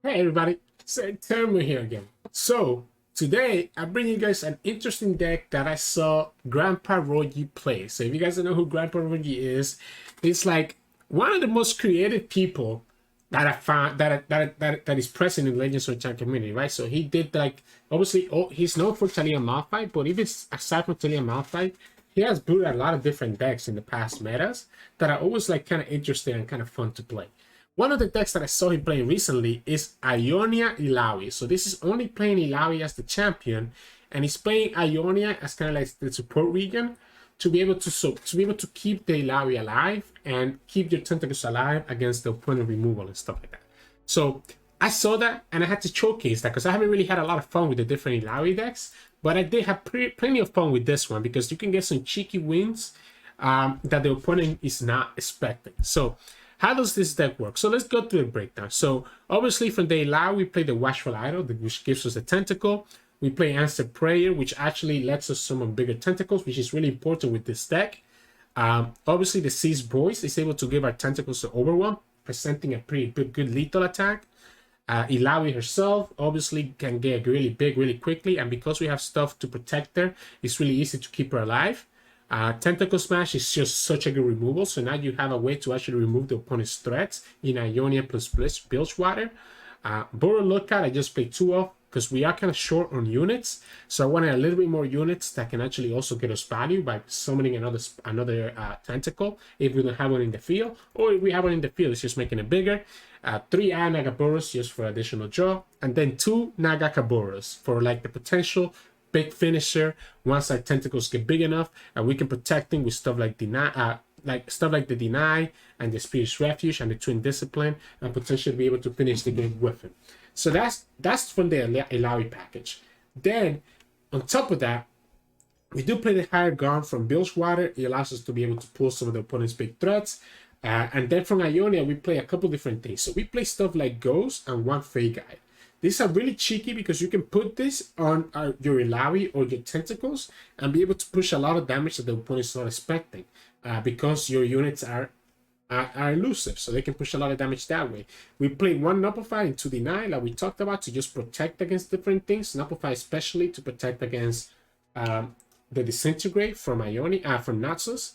Hey everybody, Sirturmund here again. So today I bring you guys an interesting deck that I saw GrandpaRoji play. So if you guys don't know who GrandpaRoji is, it's like one of the most creative people that I found that is present in the Legends of Time community, right? So he did like obviously he's known for Talia Malphite, but even aside from Talia Malphite, he has brewed a lot of different decks in the past metas that are always like kind of interesting and kind of fun to play. One of the decks that I saw him playing recently is Ionia Illaoi. So this is only playing Illaoi as the champion, and he's playing Ionia as kind of like the support region to be able to keep the Illaoi alive and keep your tentacles alive against the opponent removal and stuff like that. So I saw that and I had to showcase that because I haven't really had a lot of fun with the different Illaoi decks, but I did have plenty of fun with this one because you can get some cheeky wins that the opponent is not expecting. So how does this deck work? So let's go through the breakdown. So obviously from the Illaoi, we play the Watchful Idol, which gives us a tentacle. We play Answer Prayer, which actually lets us summon bigger tentacles, which is really important with this deck. Obviously the Seized Voice is able to give our tentacles to Overwhelm, presenting a pretty good lethal attack. Illaoi herself obviously can get really big really quickly, and because we have stuff to protect her, it's really easy to keep her alive. Tentacle Smash is just such a good removal, so now you have a way to actually remove the opponent's threats in Ionia plus Bilgewater. Burrow Lookout, I just played 2 of because we are kind of short on units, so I wanted a little bit more units that can actually also get us value by summoning another tentacle if we don't have one in the field, or if we have one in the field, it's just making it bigger. 3 Nagaboros just for additional draw, and then 2 Nagakaboros for like the potential big finisher once our tentacles get big enough, and we can protect them with stuff like the Deny and the Spirit's Refuge and the Twin Discipline, and potentially be able to finish the game with him. So that's from the Illaoi package. Then on top of that, we do play the Higher Ground from Bilgewater. It allows us to be able to pull some of the opponent's big threats. And then from Ionia, we play a couple different things. So we play stuff like Ghost and 1 Fey Guide. These are really cheeky because you can put this on your Illaoi or your tentacles and be able to push a lot of damage that the opponent is not expecting because your units are elusive, so they can push a lot of damage that way. We played 1 Nullify and 2 Deny, like we talked about, to just protect against different things. Nullify especially to protect against the Disintegrate from Ionia, from Naxos.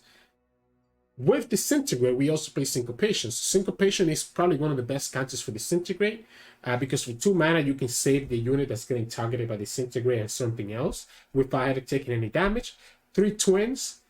With Disintegrate, we also play Syncopation. So Syncopation is probably one of the best counters for Disintegrate because for 2 mana, you can save the unit that's getting targeted by Disintegrate and something else without taking any damage. 3 Twins,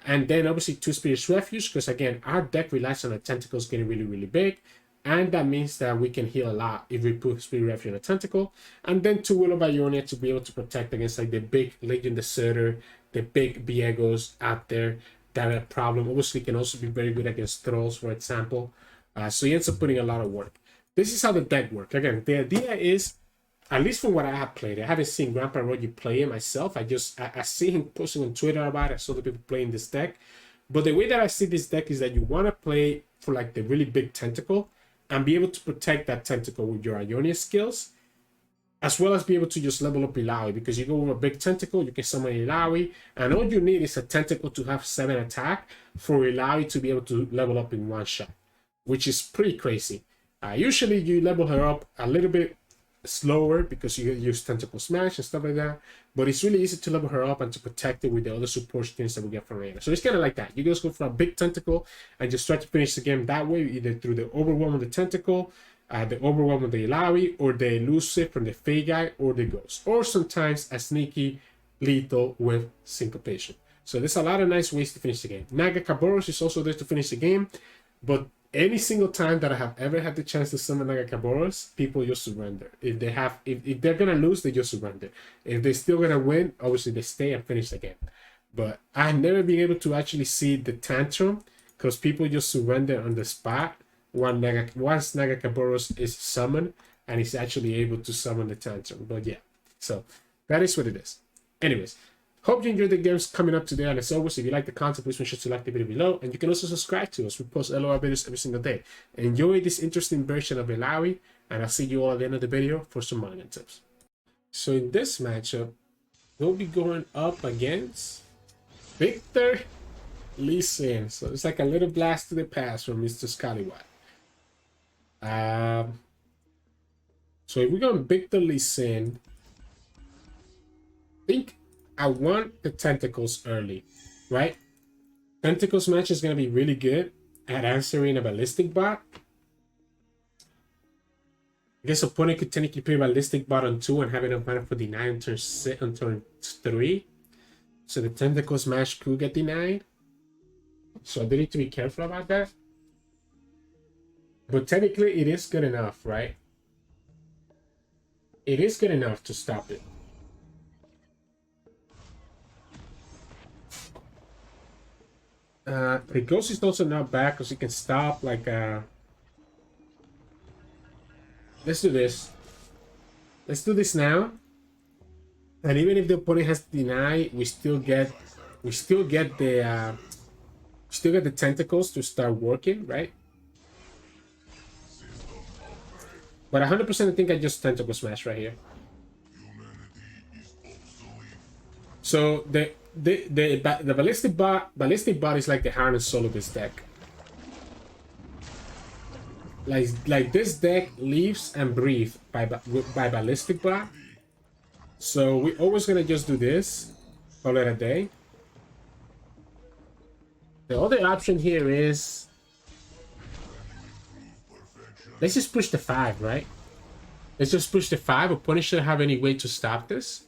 and then obviously 2 Spirit's Refuge because, again, our deck relies on the tentacles getting really, really big, and that means that we can heal a lot if we put Spirit Refuge in a tentacle. And then 2 Will of Ionia to be able to protect against like the big Legion Deserter, the big Viegos out there that are a problem. Obviously can also be very good against Thralls, for example. So he ends up putting a lot of work. This is how the deck works. Again, the idea is, at least from what I have played, I haven't seen GrandpaRoji play it myself. I see him posting on Twitter about it. I saw the people playing this deck. But the way that I see this deck is that you want to play for like the really big tentacle and be able to protect that tentacle with your Ionia skills, as well as be able to just level up Illaoi, because you go with a big tentacle, you can summon Illaoi, and all you need is a tentacle to have 7 attack for Illaoi to be able to level up in 1 shot, which is pretty crazy. Usually you level her up a little bit slower because you use Tentacle Smash and stuff like that, but it's really easy to level her up and to protect it with the other support things that we get from Raina. So it's kind of like that. You just go for a big tentacle and just try to finish the game that way, either through the Overwhelm of the tentacle, the Overwhelm of the Illaoi, or the Elusive from the Fey Guy, or the Ghost, or sometimes a sneaky lethal with Syncopation. So there's a lot of nice ways to finish the game. Nagakaboros is also there to finish the game, but any single time that I have ever had the chance to summon Nagakaboros, people just surrender. If they're gonna lose, they just surrender. If they're still gonna win, obviously they stay and finish the game. But I've never been able to actually see the tantrum because people just surrender on the spot once Nagakaboros is summoned and he's actually able to summon the tantrum. But yeah, so that is what it is. Anyways, hope you enjoyed the games coming up today, and as always, if you like the content, please make sure to like the video below, and you can also subscribe to us. We post LOL videos every single day. Enjoy this interesting version of Illaoi, and I'll see you all at the end of the video for some mana tips. So in this matchup, we'll be going up against Viktor Lee Sin. So it's like a little blast to the past from Mr. Scallywag. So if we go on Viktor Lee Sin, I think I want the Tentacles early, right? Tentacles match is going to be really good at answering a ballistic bot. I guess opponent could technically play ballistic bot on 2 and have enough mana for deny on turn 3. So the Tentacles match could get denied. So I do need to be careful about that. But technically it is good enough, right? It is good enough to stop it. The ghost is also not bad because you can stop like let's do this. Let's do this now. And even if the opponent has to deny, we still get the tentacles to start working, right? But 100% I think I just tentacle smash right here. So the ballistic bot is like the heart and soul of this deck. Like this deck lives and breathes by ballistic bot. So we're always gonna just do this, call it a day. The other option here is let's just push the 5, right? Let's just push the 5. Opponent shouldn't have any way to stop this.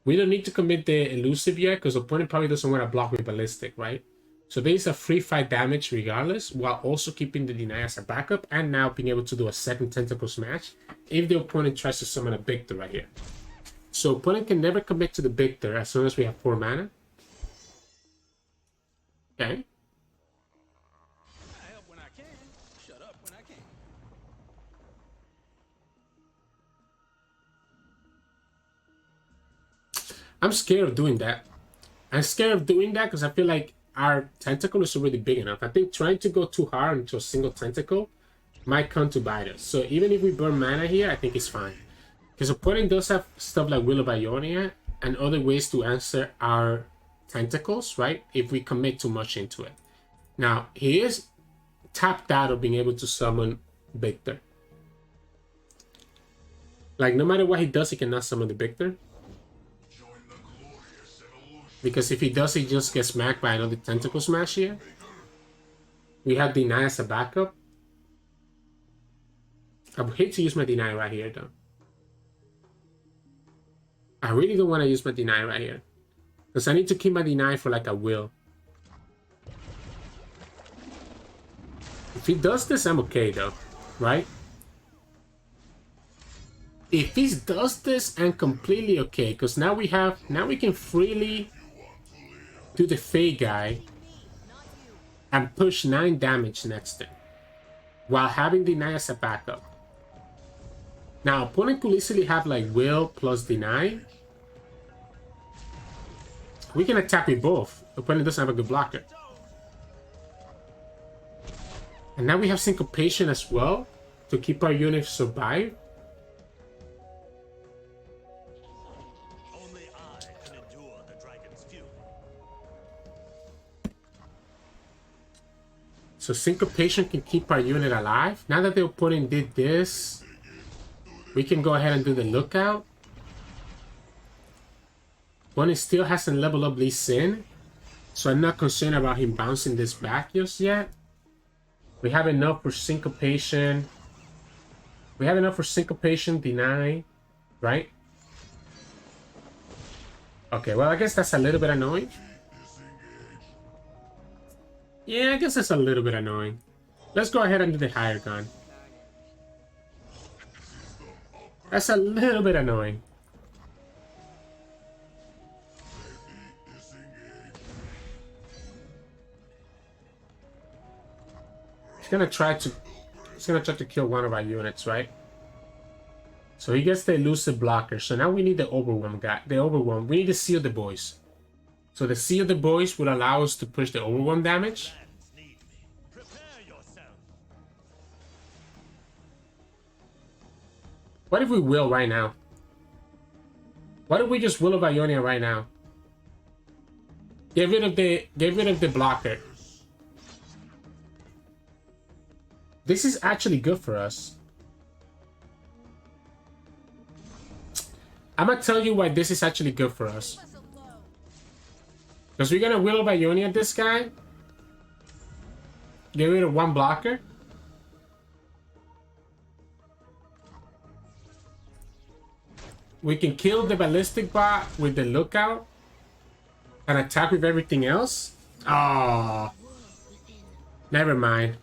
We don't need to commit the elusive yet because opponent probably doesn't want to block with ballistic, right? So there is a free fight damage regardless, while also keeping the deny as a backup and now being able to do a second tentacle smash if the opponent tries to summon a Viktor right here. So opponent can never commit to the Viktor as soon as we have 4 mana. Okay. I'm scared of doing that. I'm scared of doing that because I feel like our tentacle is already big enough. I think trying to go too hard into a single tentacle might come to bite us. So even if we burn mana here, I think it's fine. Because opponent does have stuff like Will of Ionia and other ways to answer our tentacles, right? If we commit too much into it. Now, he is tapped out of being able to summon Viktor. Like, no matter what he does, he cannot summon the Viktor. Because if he does, he just gets smacked by another tentacle smash here. We have deny as a backup. I would hate to use my deny right here, though. I really don't want to use my deny right here. Because I need to keep my deny for like a will. If he does this, I'm okay, though. Right? If he does this, I'm completely okay. Because now we can freely do the Fey guy and push 9 damage next turn while having deny as a backup. Now opponent could easily have like will plus deny. We can attack with both. Opponent doesn't have a good blocker. And now we have syncopation as well to keep our units survive. So syncopation can keep our unit alive. Now that the opponent did this, we can go ahead and do the lookout. Opponent still hasn't leveled up Lee Sin, so I'm not concerned about him bouncing this back just yet. We have enough for syncopation. We have enough for syncopation, deny, right? Okay, well, I guess that's a little bit annoying. Yeah, I guess that's a little bit annoying. Let's go ahead and do the higher gun. That's a little bit annoying. He's gonna try to kill one of our units, right? So he gets the elusive blocker. So now we need the overwhelm guy. We need to seal the boys. So the seal the boys would allow us to push the overwhelm damage. What if we will right now? What if we just will of Ionia right now? Get rid of the blocker. This is actually good for us. I'm gonna tell you why this is actually good for us. Because we're gonna Will of Ionia this guy. Get rid of one blocker. We can kill the ballistic bot with the lookout. And attack with everything else. Oh. Never mind.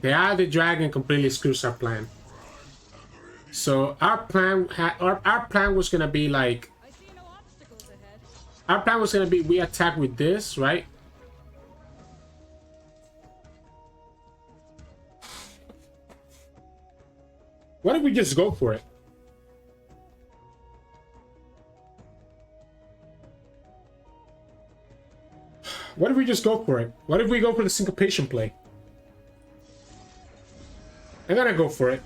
The Eye of the Dragon completely screws our plan. So our plan was gonna be like, our plan was gonna be we attack with this, right? What if we just go for it? What if we just go for it? What if we go for the syncopation play? I'm gonna go for it.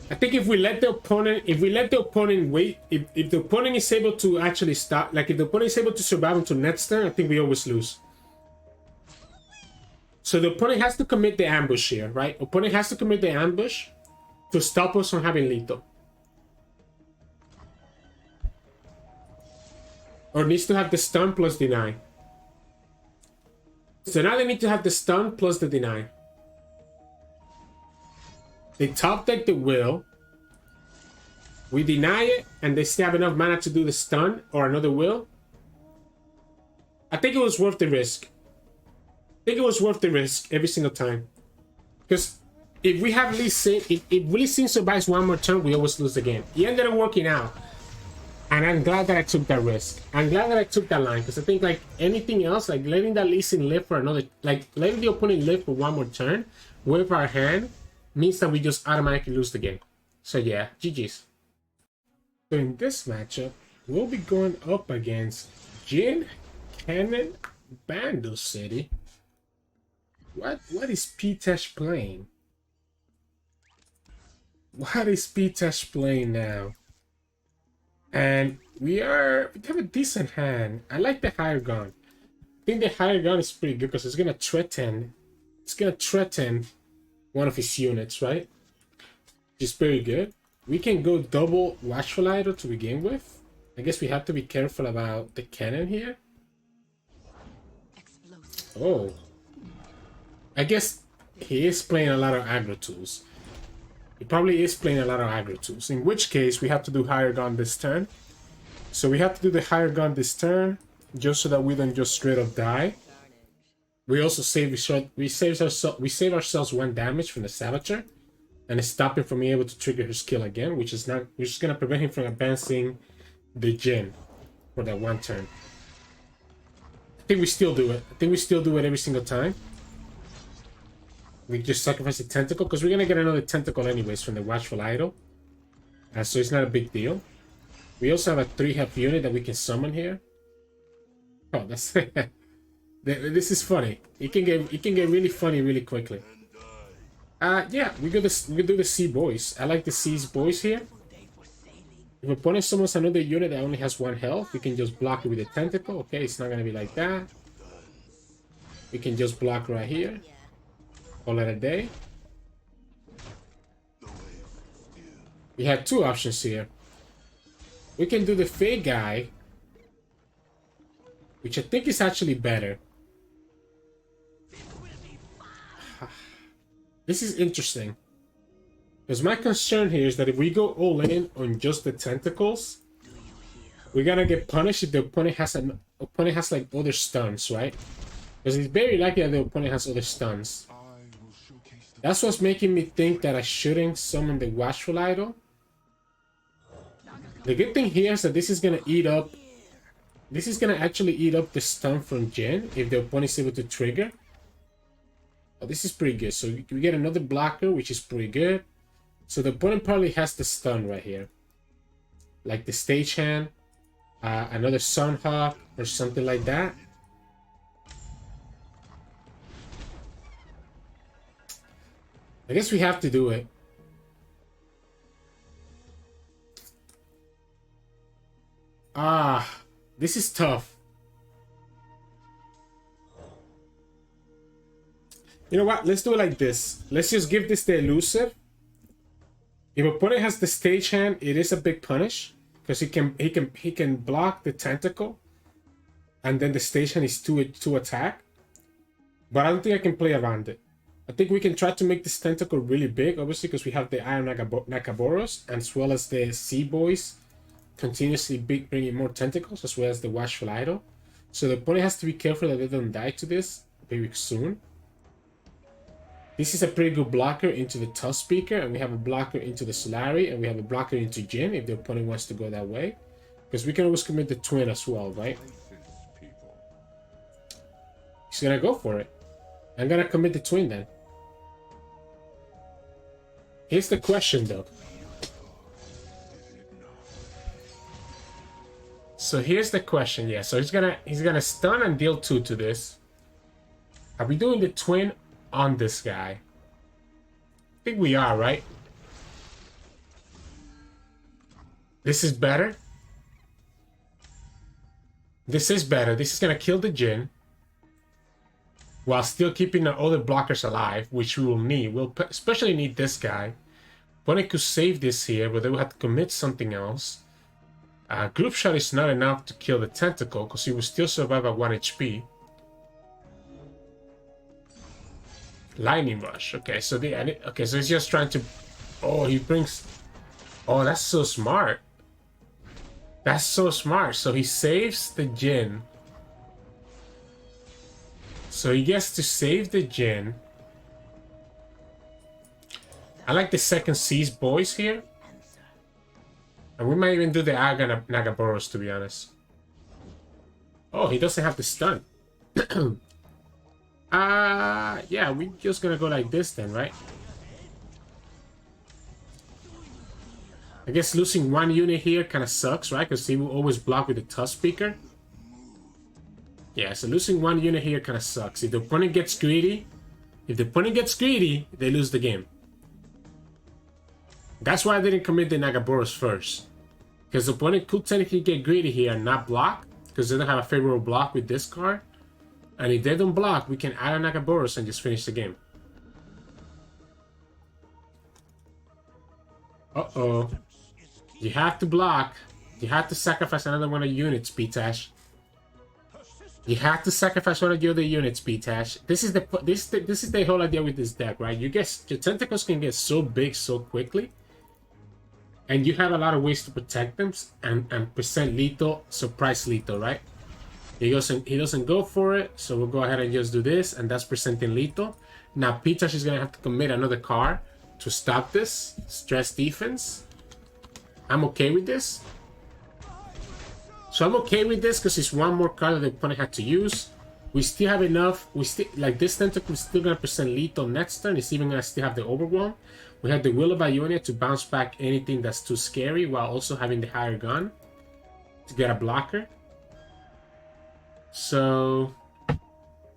I think if we let the opponent wait, if the opponent is able to actually stop, like if the opponent is able to survive until next turn, I think we always lose. So the opponent has to commit the ambush here, right? Opponent has to commit the ambush to stop us from having lethal. Or needs to have the stun plus deny. So now they need to have the stun plus the deny. They top deck the will. We deny it, and they still have enough mana to do the stun or another will. I think it was worth the risk. I think it was worth the risk every single time. Because if we have Lee Sin, if Lee Sin survives one more turn, we always lose the game. It ended up working out. And I'm glad that I took that risk. I'm glad that I took that line. Because I think like anything else, like letting that Lee Sin live for another, like letting the opponent live for one more turn with our hand means that we just automatically lose the game. So yeah, GG's. So in this matchup, we'll be going up against Jhin, Kennen, Bandle City. What is P-Tesh playing? What is P-Tesh playing now? And we have a decent hand. I like the higher gun. I think the higher gun is pretty good because it's gonna threaten one of his units, right? Which is very good. We can go double Watchful Idol to begin with. I guess we have to be careful about the cannon here. Oh. I guess he is playing a lot of aggro tools. He probably is playing a lot of aggro tools. In which case, we have to do higher gun this turn. So we have to do the higher gun this turn, just so that we don't just straight up die. We also save ourselves 1 damage from the Savager, and stop him from being able to trigger his skill again, which is gonna prevent him from advancing the Jhin for that 1 turn. I think we still do it. I think we still do it every single time. We just sacrifice the tentacle because we're gonna get another tentacle anyways from the Watchful Idol, so it's not a big deal. We also have a 3 health unit that we can summon here. Oh, that's this is funny. It can get really funny really quickly. Yeah, we do the Sea Boys. I like the Sea's Boys here. If opponent summons another unit that only has 1 health, we can just block it with a tentacle. Okay, it's not gonna be like that. We can just block right here. Call it a day. We have 2 options here. We can do the Fey guy, which I think is actually better. This is interesting. Because my concern here is that if we go all in on just the tentacles, we're gonna get punished if the opponent has like other stuns, right? Because it's very likely that the opponent has other stuns. That's what's making me think that I shouldn't summon the Watchful Idol. The good thing here is that this is gonna eat up. This is gonna actually eat up the stun from Jhin if the opponent is able to trigger. Oh, this is pretty good. So we get another blocker, which is pretty good. So the opponent probably has the stun right here, like the Stagehand, another Sunhawk, or something like that. I guess we have to do it. This is tough. You know what? Let's do it like this. Let's just give this the elusive. If opponent has the Stagehand, it is a big punish. because he can block the tentacle, and then the station is to attack. But I don't think I can play around it. I think we can try to make this tentacle really big, obviously, because we have the Iron Nakaboros, as well as the Sea Boys continuously bringing more tentacles, as well as the Watchful Idol. So the opponent has to be careful that they don't die to this very soon. This is a pretty good blocker into the Tusk Speaker, and we have a blocker into the Solari, and we have a blocker into Jhin if the opponent wants to go that way. Because we can always commit the Twin as well, right? He's gonna go for it. I'm gonna commit the Twin then. Here's the question though. So here's the question, yeah. So he's gonna stun and deal 2 to this. Are we doing the Twin on this guy? I think we are, right? This is better. This is better. This is gonna kill the Jhin while still keeping the other blockers alive, which we will need. We'll especially need this guy. Opponent could save this here, but they will have to commit something else. Group Shot is not enough to kill the Tentacle, because he will still survive at 1 HP. Lightning Rush. Okay, so so he's just trying to... Oh, he brings... Oh, that's so smart. That's so smart. So he saves the Jhin. So he gets to save the Jhin. I like the second Seas Boys here. And we might even do the Aga Nagaboros, to be honest. Oh, he doesn't have the stun. Yeah, we're just gonna go like this then, right? I guess losing 1 unit here kind of sucks, right? Because he will always block with the Tusk Speaker. Yeah, so losing 1 unit here kind of sucks. If the opponent gets greedy, they lose the game. That's why I didn't commit the Nagaboros first. Because the opponent could technically get greedy here and not block, because they don't have a favorable block with this card. And if they don't block, we can add a Nagaboros and just finish the game. Uh-oh. You have to block. You have to sacrifice another one of your units, Pitash. You have to sacrifice one of your other units, Pitash. This is the whole idea with this deck, right? Your Tentacles can get so big so quickly. And you have a lot of ways to protect them and present lethal, surprise lethal, right? He doesn't go for it, so we'll go ahead and just do this, and that's presenting lethal. Now Pitash is gonna have to commit another card to stop this. Stress defense. I'm okay with this. So I'm okay with this because it's 1 more card that the opponent had to use. We still have enough. We still like this Tentacle is still gonna present lethal next turn. It's even gonna still have the Overwhelm. We have the Will of Ionia to bounce back anything that's too scary while also having the higher gun to get a blocker. So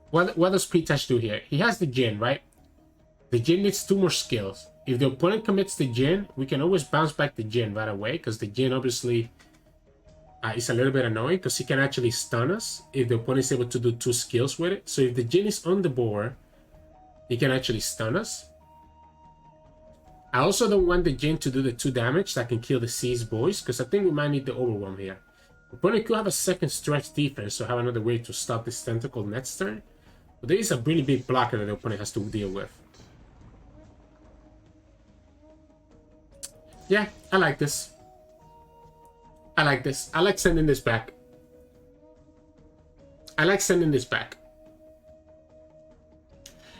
what does Pitash do here? He has the Jhin, right? The Jhin needs 2 more skills. If the opponent commits the Jhin, we can always bounce back the Jhin right away, because the Jhin obviously is a little bit annoying because he can actually stun us if the opponent is able to do 2 skills with it. So if the Jhin is on the board, he can actually stun us. I also don't want the Jhin to do the 2 damage that can kill the Seas Boys, because I think we might need the Overwhelm here. The opponent could have a second stretch defense, so have another way to stop this Tentacle next turn. But there is a really big blocker that the opponent has to deal with. Yeah, I like this. I like this. I like sending this back. I like sending this back.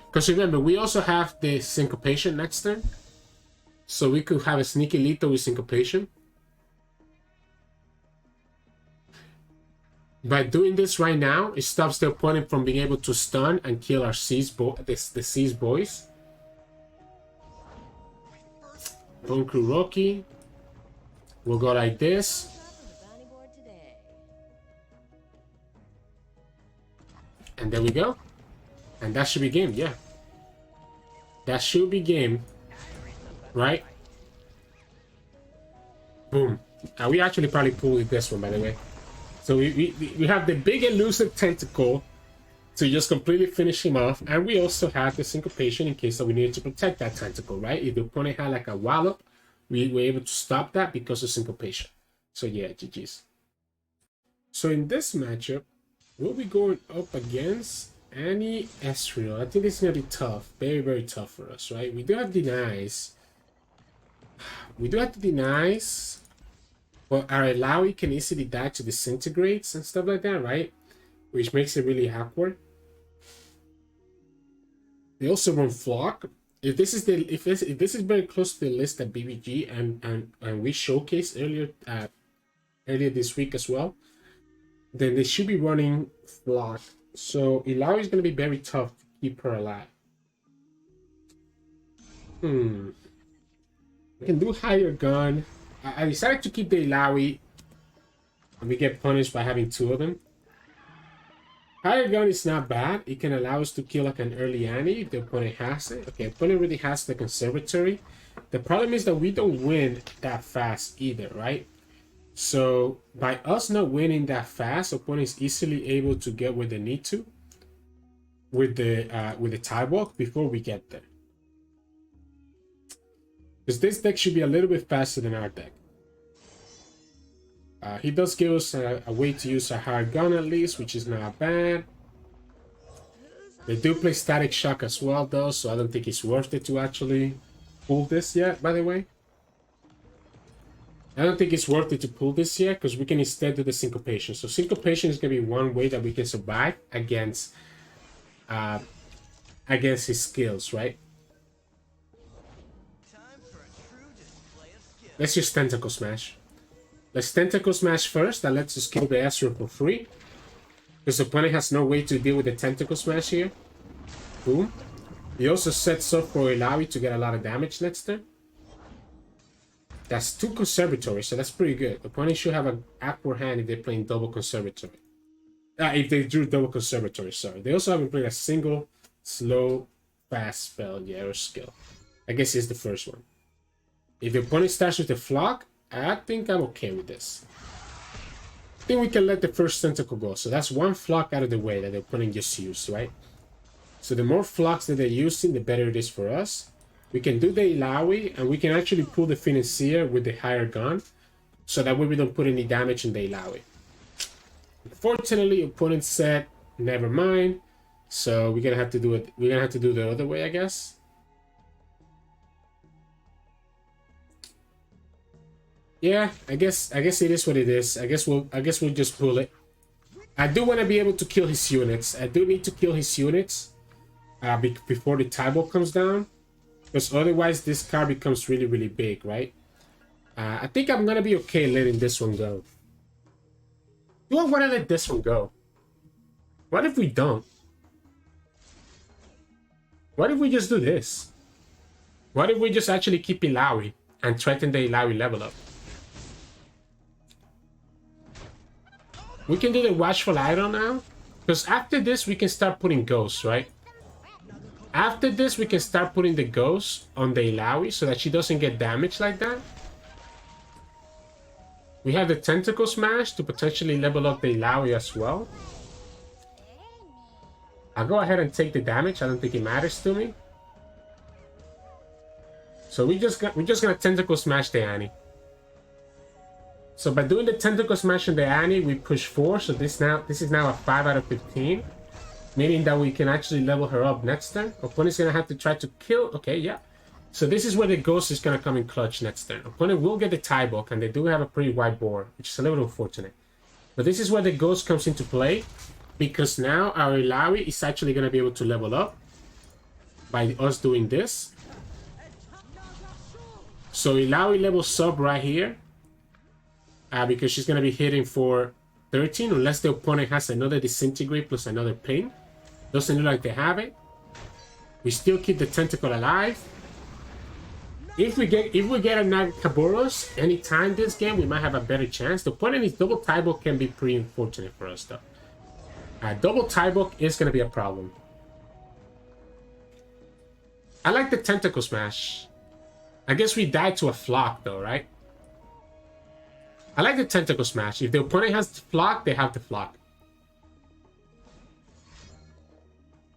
Because remember, we also have the syncopation next turn. So we could have a sneaky lethal with syncopation. By doing this right now, it stops the opponent from being able to stun and kill our the Seas Boys. Bone Crew Rocky. We'll go like this. And there we go. And that should be game, yeah. That should be game. Right? Boom. We actually probably pulled this one, by the way. So we have the big elusive Tentacle to just completely finish him off. And we also have the syncopation in case that we needed to protect that Tentacle, right? If the opponent had like a wallop, we were able to stop that because of syncopation. So yeah, GG's. So in this matchup, we'll be going up against Annie Ezreal. I think this is gonna be tough, very, very tough for us, right? We do have denies. We do have the denies, but our Illaoi can easily die to disintegrates and stuff like that, right? Which makes it really awkward. They also run Flock. If this is very close to the list that BBG and we showcased earlier this week as well, then they should be running Flock. So Illaoi is going to be very tough to keep her alive. We can do higher gun. I decided to keep the Illaoi, and we get punished by having two of them. Higher gun is not bad. It can allow us to kill like an early Annie if the opponent has it. Okay, opponent really has the conservatory. The problem is that we don't win that fast either, right? So by us not winning that fast, opponent is easily able to get where they need to with the tie walk before we get there. Because this deck should be a little bit faster than our deck. He does give us a way to use a higher gun at least, which is not bad. They do play Static Shock as well though, so I don't think it's worth it to actually pull this yet, by the way. I don't think it's worth it to pull this yet, because we can instead do the syncopation. So syncopation is going to be one way that we can survive against his skills, right? Let's use Tentacle Smash. Let's Tentacle Smash first. That lets us kill the Ezreal for free, because the opponent has no way to deal with the Tentacle Smash here. Boom. He also sets up for Illaoi to get a lot of damage next turn. That's 2 Conservatories, so that's pretty good. The opponent should have an awkward hand if they're playing double Conservatory. If they drew double Conservatory, sorry. They also haven't played a single slow, fast spell yet or skill. I guess it's the first one. If the opponent starts with the Flock, I think I'm okay with this. I think we can let the first Tentacle go. So that's one Flock out of the way that the opponent just used, right? So the more Flocks that they're using, the better it is for us. We can do the Illaoi, and we can actually pull the Financier with the higher gun, so that way we don't put any damage in the Illaoi. Unfortunately, opponent said, never mind. So we're gonna have to do it. We're gonna have to do the other way, I guess. Yeah, I guess it is what it is. I guess we'll just pull it. I do want to be able to kill his units. I do need to kill his units before the tie ball comes down, because otherwise this card becomes really, really big, right? I think I'm gonna be okay letting this one go. Do I want to let this one go? What if we don't? What if we just do this? What if we just actually keep Illaoi and threaten the Illaoi level up? We can do the Watchful Idol now, because after this we can start putting ghosts, right? After this we can start putting the ghosts on the Illaoi so that she doesn't get damaged like that. We have the Tentacle Smash to potentially level up the Illaoi as well. I'll go ahead and take the damage. I don't think it matters to me. So we're just gonna Tentacle Smash the Annie. So by doing the Tentacle Smash on the Annie, we push 4. So this is now a 5 out of 15. Meaning that we can actually level her up next turn. Opponent's gonna have to try to kill. Okay, yeah. So this is where the Ghost is gonna come in clutch next turn. Opponent will get the tie bulk, and they do have a pretty wide board, which is a little unfortunate. But this is where the Ghost comes into play, because now our Illaoi is actually gonna be able to level up by us doing this. So Illaoi levels up right here. Because she's going to be hitting for 13 unless the opponent has another Disintegrate plus another Ping. Doesn't look like they have it. We still keep the Tentacle alive. If we get a Nagaboros anytime this game, we might have a better chance. The opponent is double tie bulk can be pretty unfortunate for us though. Double tie bulk is going to be a problem. I like the Tentacle Smash. I guess we died to a Flock though, right? I like the Tentacle Smash. If the opponent has the Flock, they have the Flock.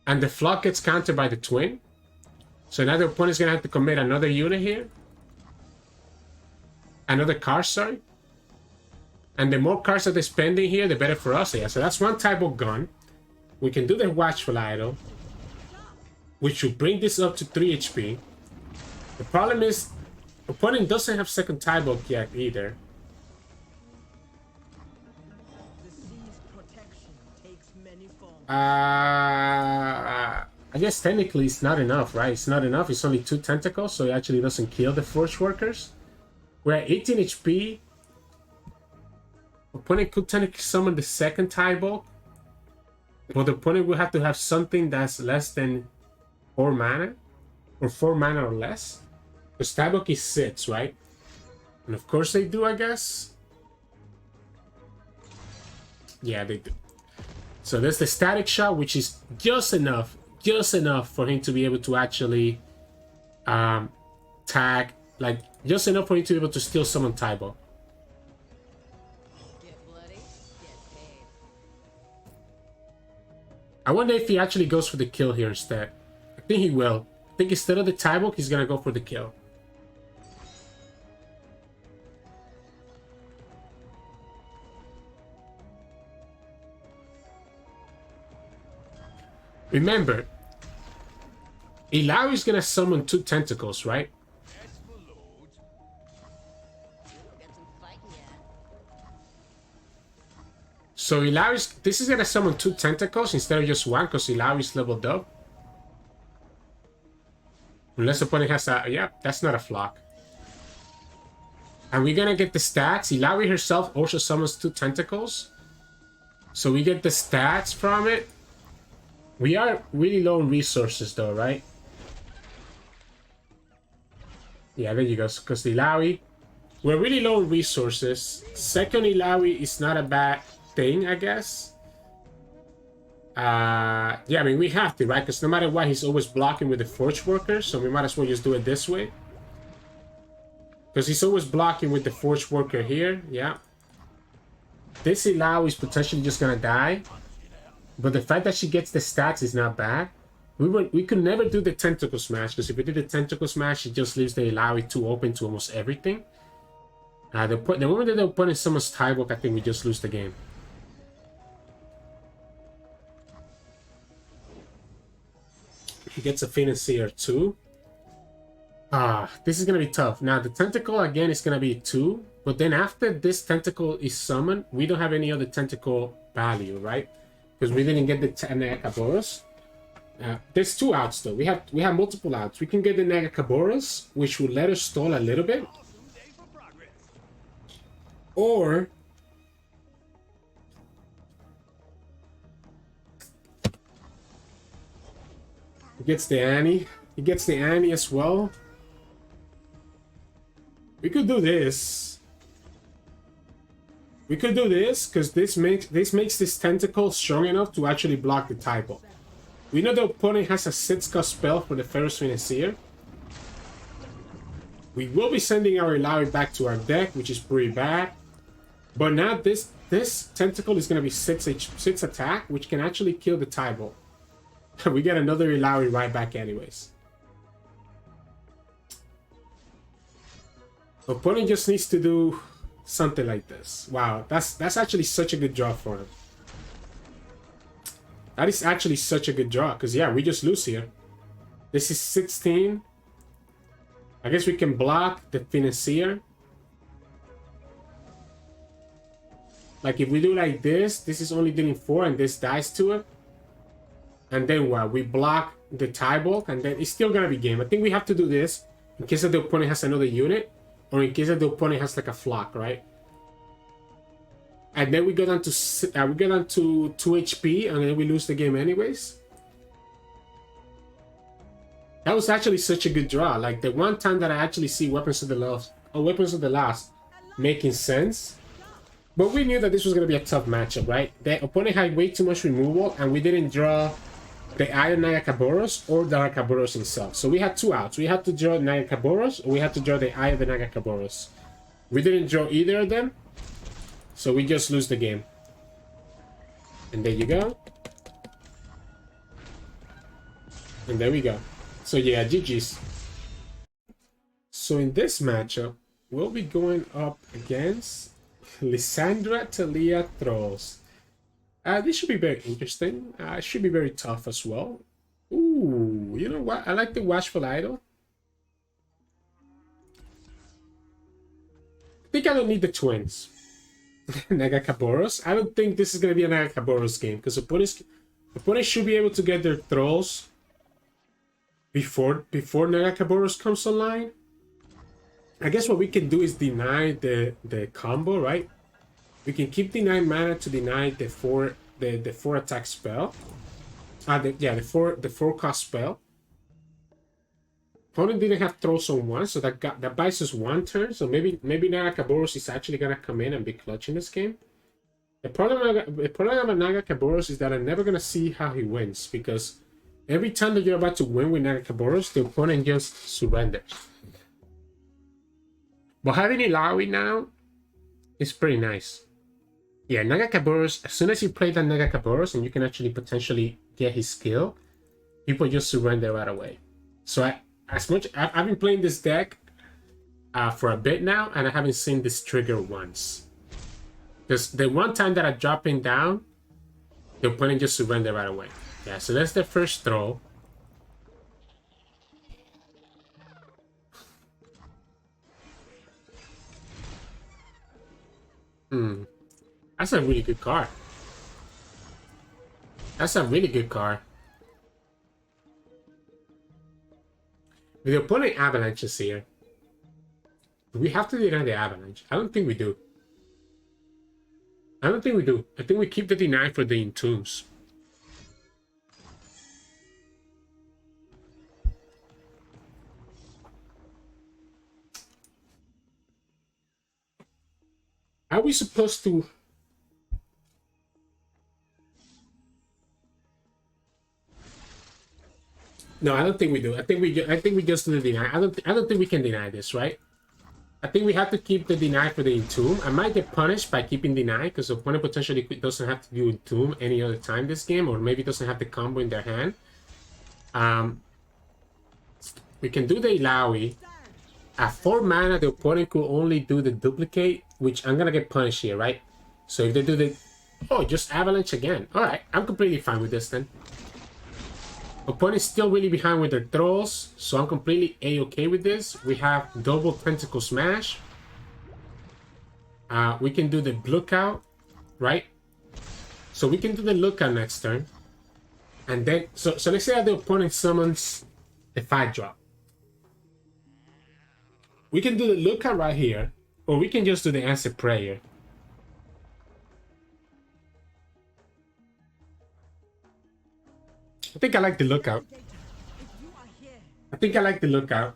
And the Flock gets countered by the Twin. So now the opponent's going to have to commit another unit here. Another card, sorry. And the more cards that they're spending here, the better for us. Yeah, so that's one type of gun. We can do the Watchful Idol, which will bring this up to 3 HP. The problem is, opponent doesn't have second type bulk yet either. I guess technically it's not enough, right? It's not enough. It's only 2 tentacles, so it actually doesn't kill the Forge Workers. We're at 18 HP. Opponent could technically summon the second type bulk, but the opponent will have to have something that's less than 4 mana, or 4 mana or less. Because type bulk is 6, right? And of course they do, I guess. Yeah, they do. So there's the Static Shot, which is just enough for him to be able to actually tag, like just enough for him to be able to still summon Tybo. I wonder if he actually goes for the kill here instead. I think he will. I think instead of the Tybo, he's gonna go for the kill. Remember, Illaoi is gonna summon 2 tentacles, right? So Illaoi, this is gonna summon 2 tentacles instead of just 1, because Illaoi is leveled up. Unless the opponent has a, yeah, that's not a flock. And we're gonna get the stats. Illaoi herself also summons 2 tentacles. So we get the stats from it. We are really low on resources though, right? Yeah, there you go. Because the Illaoi, we're really low on resources. Second Illaoi is not a bad thing, I guess. Yeah, I mean, we have to, right? Because no matter what, he's always blocking with the Forge Workers, so we might as well just do it this way. Because he's always blocking with the Forge Worker here, yeah. This Illaoi is potentially just gonna die. But the fact that she gets the stats is not bad. We could never do the Tentacle Smash, because if we did the Tentacle Smash, it just leaves the Illaoi too open to almost everything. The moment that the opponent summons Tybook, I think we just lose the game. He gets a Financier too. This is gonna be tough. Now the Tentacle again is gonna be 2, but then after this Tentacle is summoned, we don't have any other Tentacle value, right? Because we didn't get the Nagakaboros. There's 2 outs though. We have multiple outs. We can get the Nagakaboros, which will let us stall a little bit. Or he gets the Annie. He gets the Annie as well. We could do this. We could do this because this makes this tentacle strong enough to actually block the typo. We know the opponent has a 6-cost spell for the Ferrous Financier. We will be sending our Illaoi back to our deck, which is pretty bad. But now this tentacle is going to be 6 attack, which can actually kill the typo. We get another Illaoi right back anyways. Opponent just needs to do something like this. Wow, that's actually such a good draw for him. That is actually such a good draw, because yeah, we just lose here. This is 16. I guess we can block the Financier. Like if we do like this is only dealing 4 and this dies to it. And then what? We block the Tybolk and then it's still gonna be game. I think we have to do this in case that the opponent has another unit, or in case that the opponent has like a flock, right? And then we go down to 2 HP, and then we lose the game anyways. That was actually such a good draw. Like the one time that I actually see Weapons of the Lost or Weapons of the Last making sense. But we knew that this was gonna be a tough matchup, right? The opponent had way too much removal, and we didn't draw the Eye of Nagakaboros or the Nagakaboros himself. So we had 2 outs. We had to draw Nagakaboros, or we had to draw the Eye of the Nagakaboros. We didn't draw either of them. So we just lose the game. And there you go. And there we go. So yeah, GG's. So in this matchup, we'll be going up against Lysandra Talia Thralls. This should be very interesting. It should be very tough as well. Ooh, you know what? I like the Watchful Idol. I think I don't need the twins. Nagakaboros. I don't think this is going to be a Nagakaboros game because opponents should be able to get their Thralls before Nagakaboros comes online. I guess what we can do is deny the combo, right? We can keep denying mana to deny the four attack spell. The four cost spell. Opponent didn't have Thralls on one, so that buys us one turn. So maybe Nagakaboros is actually gonna come in and be clutch in this game. The problem of Nagakaboros is that I'm never gonna see how he wins, because every time that you're about to win with Nagakaboros, the opponent just surrenders. But having Illaoi now is pretty nice. Yeah, Nagakaboros, as soon as you play that Nagakaboros and you can actually potentially get his skill, people just surrender right away. So I've been playing this deck for a bit now, and I haven't seen this trigger once. Because the one time that I drop him down, the opponent just surrender right away. Yeah, so that's the first throw. That's a really good card. That's a really good card. The opponent avalanches here. Do we have to deny the avalanche? I don't think we do. I think we keep the deny for the entombs. Are we supposed to? No, I don't think we do. I think we just do the deny. I don't think we can deny this, right? I think we have to keep the deny for the entomb. I might get punished by keeping deny because the opponent potentially doesn't have to do entomb any other time this game, or maybe doesn't have the combo in their hand. We can do the Illaoi. At 4 mana, the opponent could only do the duplicate, which I'm gonna get punished here, right? So if they do the... Oh, just avalanche again. Alright, I'm completely fine with this then. Opponent's still really behind with their Thralls, so I'm completely A-okay with this. We have double Tentacle Smash. We can do the Lookout, right? So we can do the Lookout next turn. And then... So let's say that the opponent summons a 5-drop. We can do the Lookout right here, or we can just do the Answer Prayer. I think I like the Lookout. I think I like the Lookout.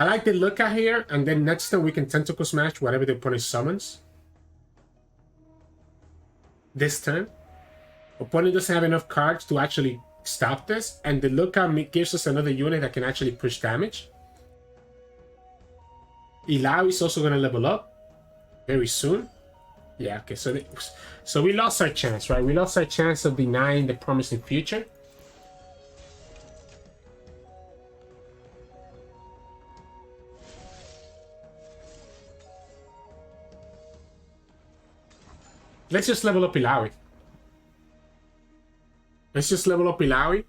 I like the Lookout here, and then next turn we can Tentacle Smash whatever the opponent summons. This turn. Opponent doesn't have enough cards to actually stop this, and the Lookout gives us another unit that can actually push damage. Illaoi is also going to level up very soon. Yeah, okay, so we lost our chance, right? We lost our chance of denying the promising future. Let's just level up Illaoi. Let's just level up Illaoi.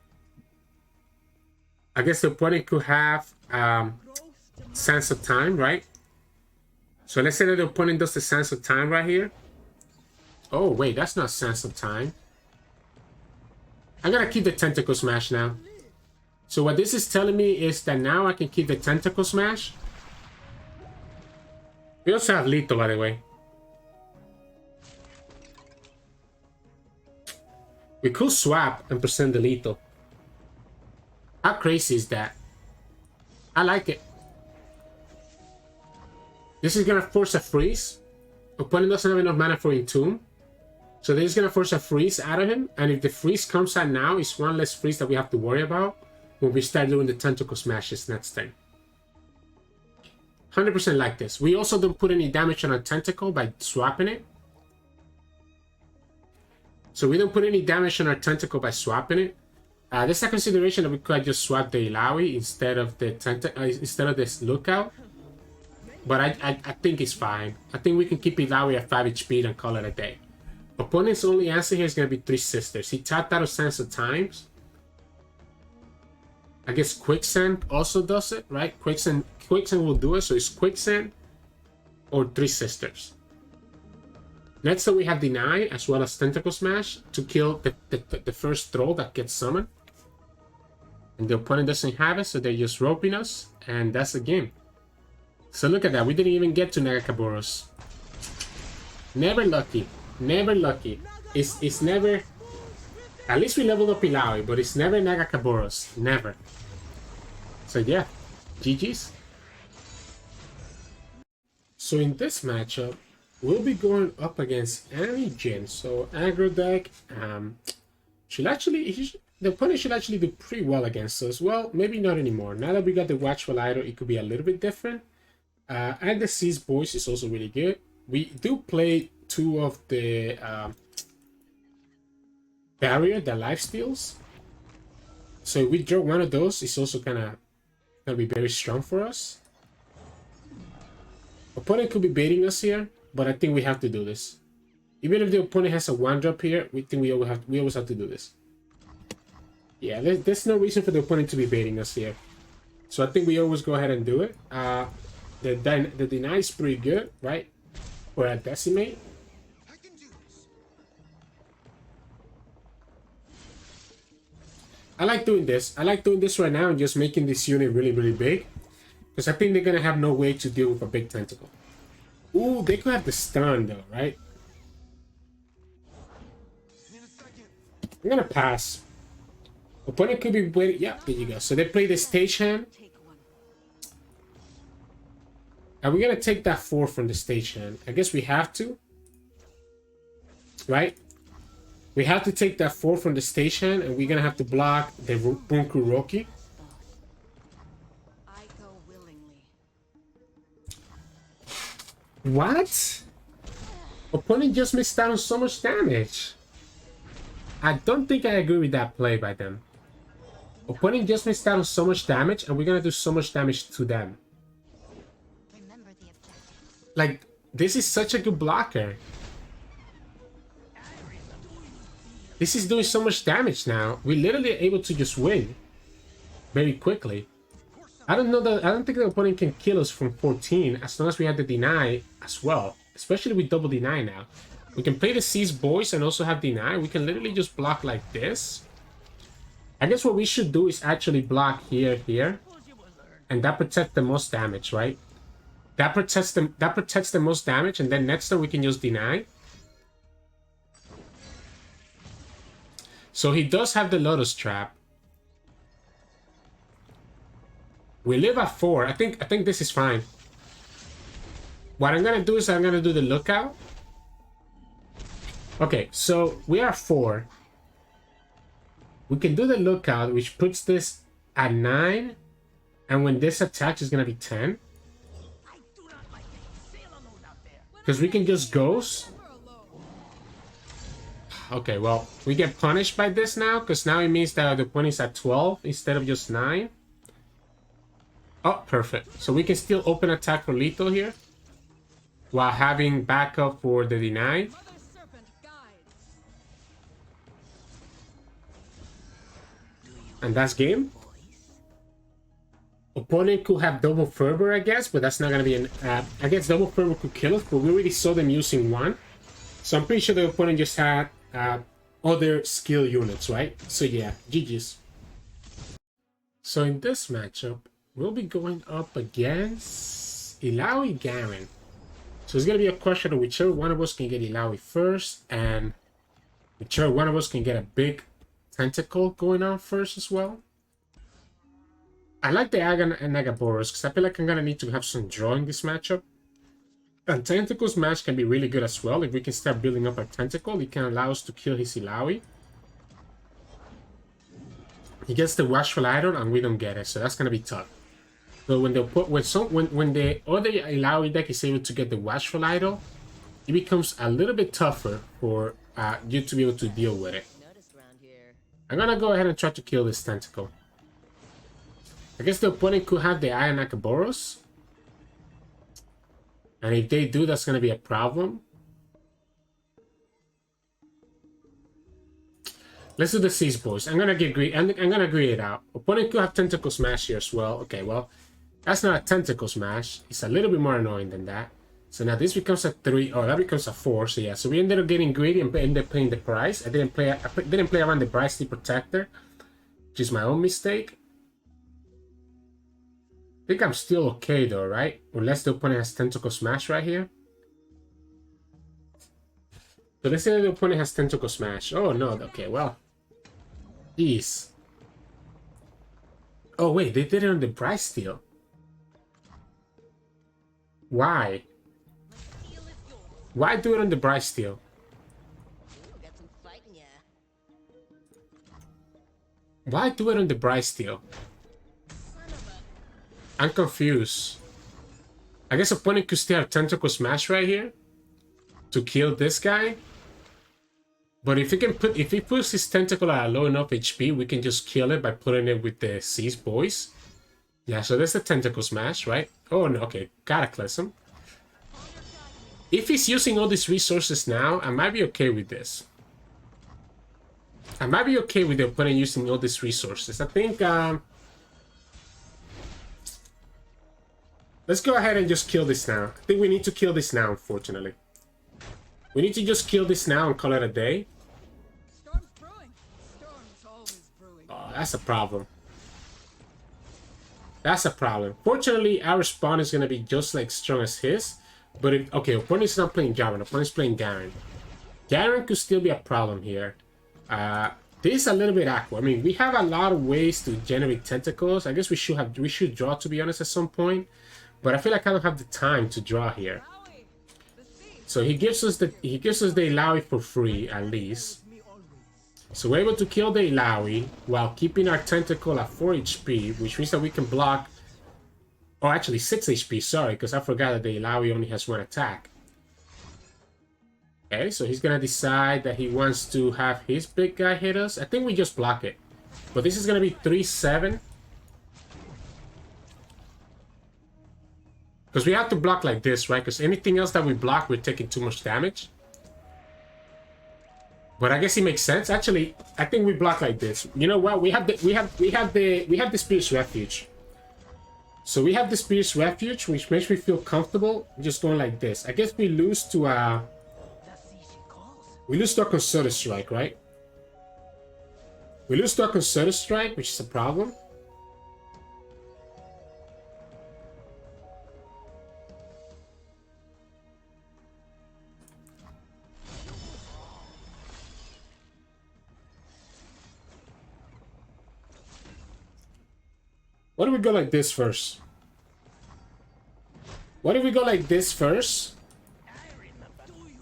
I guess the opponent could have Sands of Time, right? So let's say that the opponent does the Sands of Time right here. Oh, wait, that's not Sands of Time. I'm gonna keep the Tentacle Smash now. So what this is telling me is that now I can keep the Tentacle Smash. We also have Lethal, by the way. We could swap and present the Lethal. How crazy is that? I like it. This is gonna force a freeze. Opponent doesn't have enough mana for Entomb. So this is gonna force a freeze out of him. And if the freeze comes out now, it's one less freeze that we have to worry about when we start doing the Tentacle Smashes next turn. 100% like this. We also don't put any damage on our Tentacle by swapping it. So we don't put any damage on our Tentacle by swapping it. There's a consideration that we could just swap the Illaoi instead of the this Lookout. but I think it's fine. I think we can keep Illaoi at 5 HP and call it a day. Opponent's only answer here is going to be 3 sisters. He tapped out of Sands of Times. I guess Quicksand also does it, right? Quicksand will do it, so it's Quicksand or 3 sisters. Next up we have Deny as well as Tentacle Smash to kill the first troll that gets summoned. And the opponent doesn't have it, so they're just roping us, and that's the game. So look at that, we didn't even get to Nagakaboros. Never lucky. Never lucky. It's never... At least we leveled up Illaoi, but it's never Nagakaboros. Never. So yeah, GG's. So in this matchup, we'll be going up against Annie Jhin. So aggro deck, the opponent should actually do pretty well against us. Well, maybe not anymore. Now that we got the Watchful Idol, it could be a little bit different. And the Seas Boys is also really good. We do play 2 of the barrier, the lifesteals. So if we draw one of those, it's also gonna be very strong for us. Opponent could be baiting us here, but I think we have to do this. Even if the opponent has a 1-drop here, we think we always have to do this. Yeah, there's no reason for the opponent to be baiting us here. So I think we always go ahead and do it. The Deny is pretty good, right? For a Decimate. I like doing this. I like doing this right now and just making this unit really, really big. Because I think they're going to have no way to deal with a big tentacle. Ooh, they could have the stun though, right? I'm going to pass. Opponent could be waiting. Yeah, there you go. So they play the stage hand. Are we going to take that 4 from the stage hand? I guess we have to. Right? We have to take that 4 from the stage hand, and we're going to have to block the Bunkuroki. What? Opponent just missed out on so much damage. I don't think I agree with that play by them. Opponent just missed out on so much damage, and we're gonna do so much damage to them. Like, this is such a good blocker. This is doing so much damage now. We're literally able to just win very quickly. I don't think the opponent can kill us from 14 as long as we have the Deny as well. Especially with double Deny now. We can play the Seas Boys and also have Deny. We can literally just block like this. I guess what we should do is actually block here. And that protects the most damage, right? That protects the most damage, and then next turn we can just Deny. So he does have the Lotus Trap. We live at 4. I think this is fine. What I'm gonna do is I'm gonna do the Lookout. Okay, so we are 4. We can do the Lookout, which puts this at 9. And when this attacks, it's gonna be 10. Because we can just Ghost. Okay, well, we get punished by this now, because now it means that the opponent is at 12 instead of just 9. Oh, perfect. So we can still open attack for lethal here, while having backup for the Deny. And that's game. Opponent could have double Fervor, I guess, but that's not going to be an... I guess double Fervor could kill us, but we already saw them using 1. So I'm pretty sure the opponent just had other skill units, right? So yeah, GG's. So in this matchup, we'll be going up against Illaoi Garen. So it's going to be a question of whichever one of us can get Illaoi first, and whichever one of us can get a big tentacle going on first as well. I like the Agan and Nagaboros because I feel like I'm going to need to have some draw in this matchup. And Tentacles match can be really good as well. If we can start building up our Tentacle, it can allow us to kill his Illaoi. He gets the Watchful Idol and we don't get it, so that's going to be tough. So when the other Illaoi deck is able to get the Watchful Idol, it becomes a little bit tougher for you to be able to deal with it. I'm going to go ahead and try to kill this Tentacle. I guess the opponent could have the Ionia Nakaboros. And if they do, that's going to be a problem. Let's do the Seas Boys. I'm going to get greedy. I'm going to agree it out. Opponent could have Tentacle Smash here as well. Okay, well, that's not a Tentacle Smash. It's a little bit more annoying than that. So now this becomes a 3. Oh, that becomes a 4. So yeah, so we ended up getting greedy and ended up paying the price. I didn't play around the Brightsty Protector, which is my own mistake. I think I'm still okay though, right? Unless the opponent has Tentacle Smash right here. So let's say the opponent has Tentacle Smash. Oh no, okay, well. Jeez. Oh wait, they did it on the Bryce Steel. Why? Why do it on the Bryce Steel? Why do it on the Bryce Steel? I'm confused. I guess opponent could still have Tentacle Smash right here to kill this guy. But if he puts his tentacle at a low enough HP, we can just kill it by putting it with the Seas Boys. Yeah, so that's the Tentacle Smash, right? Oh no, okay, Cataclysm. If he's using all these resources now, I might be okay with this. I might be okay with the opponent using all these resources. I think, let's go ahead and just kill this now. I think we need to kill this now, unfortunately. We need to just kill this now and call it a day. Storm's brewing. Storm's always brewing. Oh, that's a problem. That's a problem. Fortunately, our spawn is going to be just like strong as his. But if, okay, opponent's not playing Garen. Opponent's playing Garen. Garen could still be a problem here. This is a little bit awkward. I mean, we have a lot of ways to generate tentacles. I guess we should draw, to be honest, at some point. But I feel like I don't have the time to draw here. So he gives us the Illaoi for free, at least. So we're able to kill the Illaoi while keeping our tentacle at 4 HP, which means that we can block. Oh, actually 6 HP, sorry, because I forgot that the Illaoi only has 1 attack. Okay, so he's gonna decide that he wants to have his big guy hit us. I think we just block it. But this is gonna be 3-7. Because we have to block like this, right? Because anything else that we block, we're taking too much damage. But I guess it makes sense. Actually, I think we block like this. You know what? We have the Spirit's Refuge. So we have the Spirit's Refuge, which makes me feel comfortable just going like this. I guess we lose to a Concerted Strike, right? We lose to a Concerted Strike, which is a problem. What if we go like this first? What if we go like this first?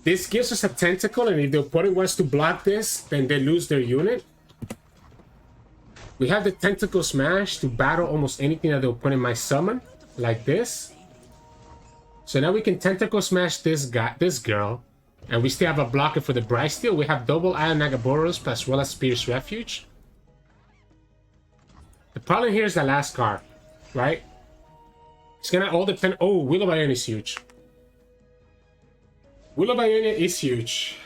This gives us a tentacle, and if the opponent wants to block this, then they lose their unit. We have the Tentacle Smash to battle almost anything that the opponent might summon, like this. So now we can Tentacle Smash this girl, and we still have a blocker for the Bryce Steel. We have double Ionia as well as Spirit's Refuge. The problem here is the last card, right? It's gonna all depend. Oh, Will of Ionia is huge. Will of Ionia is huge.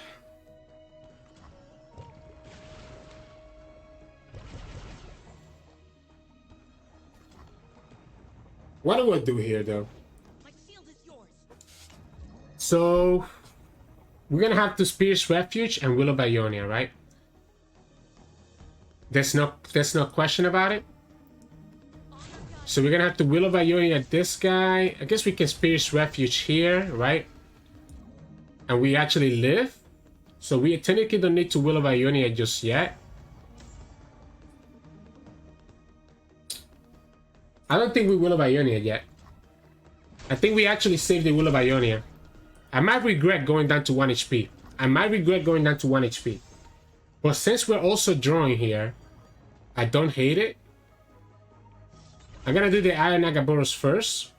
What do I do here, though? So we're gonna have to Spirit's Refuge and Will of Ionia, right? There's no question about it. So we're gonna have to Will of Ionia this guy. I guess we can Spirit's Refuge here, right? And we actually live. So we technically don't need to Will of Ionia just yet. I don't think we Will of Ionia yet. I think we actually saved the Will of Ionia. I might regret going down to 1 HP. I might regret going down to 1 HP. But since we're also drawing here, I don't hate it. I'm gonna do the Ionia first.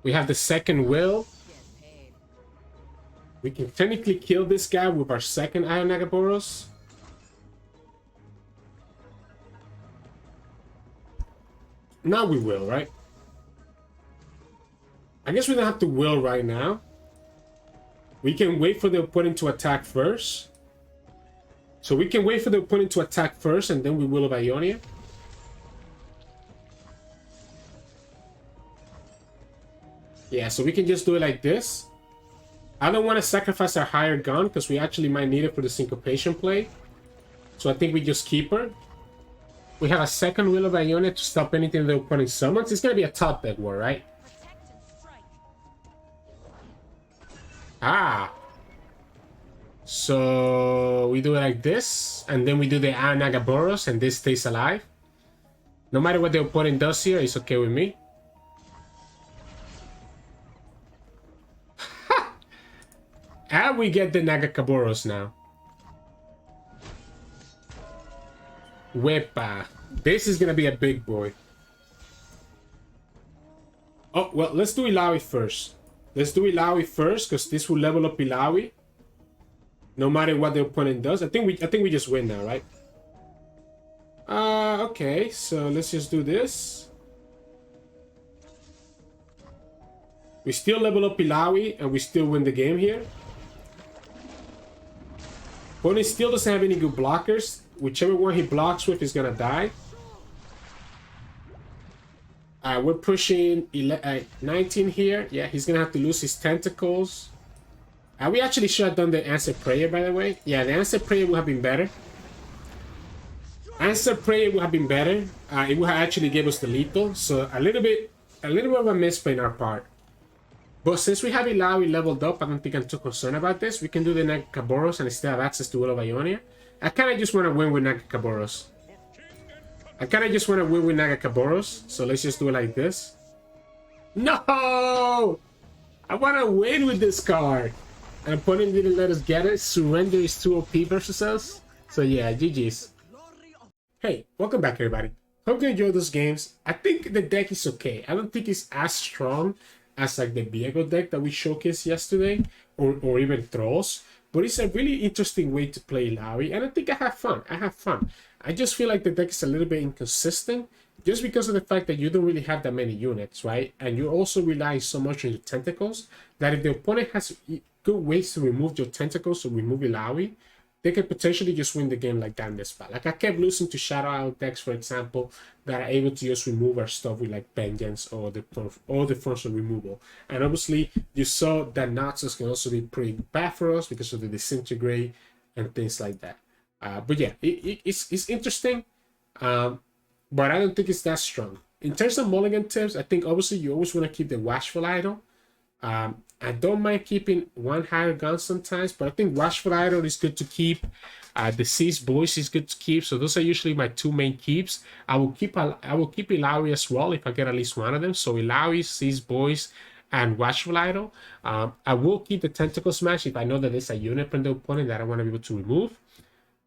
We have the second Will. We can technically kill this guy with our second Ionia. Now we will, right? I guess we don't have to will right now. We can wait for the opponent to attack first. So we can wait for the opponent to attack first, and then we will of Ionia. Yeah, so we can just do it like this. I don't want to sacrifice our higher gun because we actually might need it for the syncopation play. So I think we just keep her. We have a second Will of Ionia to stop anything the opponent summons. It's going to be a top deck war, right? Ah. So we do it like this. And then we do the Nagaboros and this stays alive. No matter what the opponent does here, it's okay with me. And we get the Nagakaboros now. Wepa. This is gonna be a big boy. Oh, well, let's do Illaoi first. Let's do Illaoi first, because this will level up Illaoi. No matter what the opponent does. I think we just win now, right? Okay, so let's just do this. We still level up Illaoi, and we still win the game here. Opponent still doesn't have any good blockers. Whichever one he blocks with is gonna die. We're pushing 19 here. Yeah, he's gonna have to lose his tentacles. We actually should have done the answer prayer, by the way. Yeah, the answer prayer would have been better. Answer prayer would have been better. It would have actually gave us the lethal. So a little bit of a misplay on our part. But since we have Illaoi leveled up, I don't think I'm too concerned about this. We can do the Nagakaboros and still have access to Will of Ionia. I kind of just want to win with Nagakaboros. So let's just do it like this. No! I want to win with this card. An opponent didn't let us get it. Surrender is too OP versus us. So yeah, GG's. Hey, welcome back everybody. Hope you enjoyed those games. I think the deck is okay. I don't think it's as strong as like the Viego deck that we showcased yesterday, or even Thralls. But it's a really interesting way to play Illaoi, and I think I have fun. I just feel like the deck is a little bit inconsistent, just because of the fact that you don't really have that many units, right? And you're also relying so much on your tentacles, that if the opponent has good ways to remove your tentacles, to remove Illaoi, they can potentially just win the game like that in this spot. Like I kept losing to Shadow Out decks, for example, that are able to just remove our stuff with like Vengeance or the Frontal Removal. And obviously, you saw that Naxos can also be pretty bad for us because of the Disintegrate and things like that. But yeah, it's interesting, but I don't think it's that strong. In terms of mulligan tips, I think obviously you always want to keep the Watchful Idol. I don't mind keeping one higher gun sometimes, but I think Watchful Idol is good to keep. The Seized Boys is good to keep. So those are usually my two main keeps. I will keep Illaoi as well if I get at least one of them. So Illaoi, Seized Boys, and Watchful Idol. I will keep the Tentacle Smash if I know that there's a unit from the opponent that I want to be able to remove.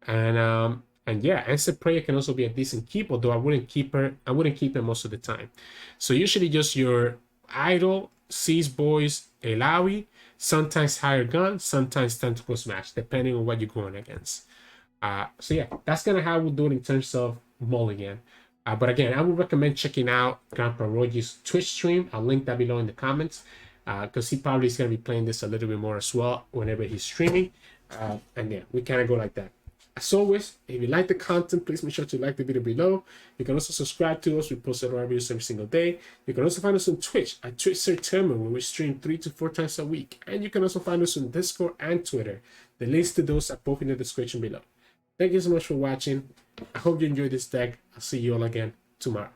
And yeah, Answer Prayer can also be a decent keep, although I wouldn't keep her most of the time. So usually just your Idol, Seized Boys, Illaoi, sometimes higher gun, sometimes Tentacle Smash, depending on what you're going against. So yeah, that's kind of how we'll do it in terms of mulligan. But again, I would recommend checking out GrandpaRoji's Twitch stream. I'll link that below in the comments, because he probably is going to be playing this a little bit more as well whenever he's streaming. And yeah, we kind of go like that. As always, if you like the content, please make sure to like the video below. You can also subscribe to us. We post our videos every single day. You can also find us on Twitch at Twitch Sirturmund, where we stream 3 to 4 times a week. And you can also find us on Discord and Twitter. The links to those are both in the description below. Thank you so much for watching. I hope you enjoyed this deck. I'll see you all again tomorrow.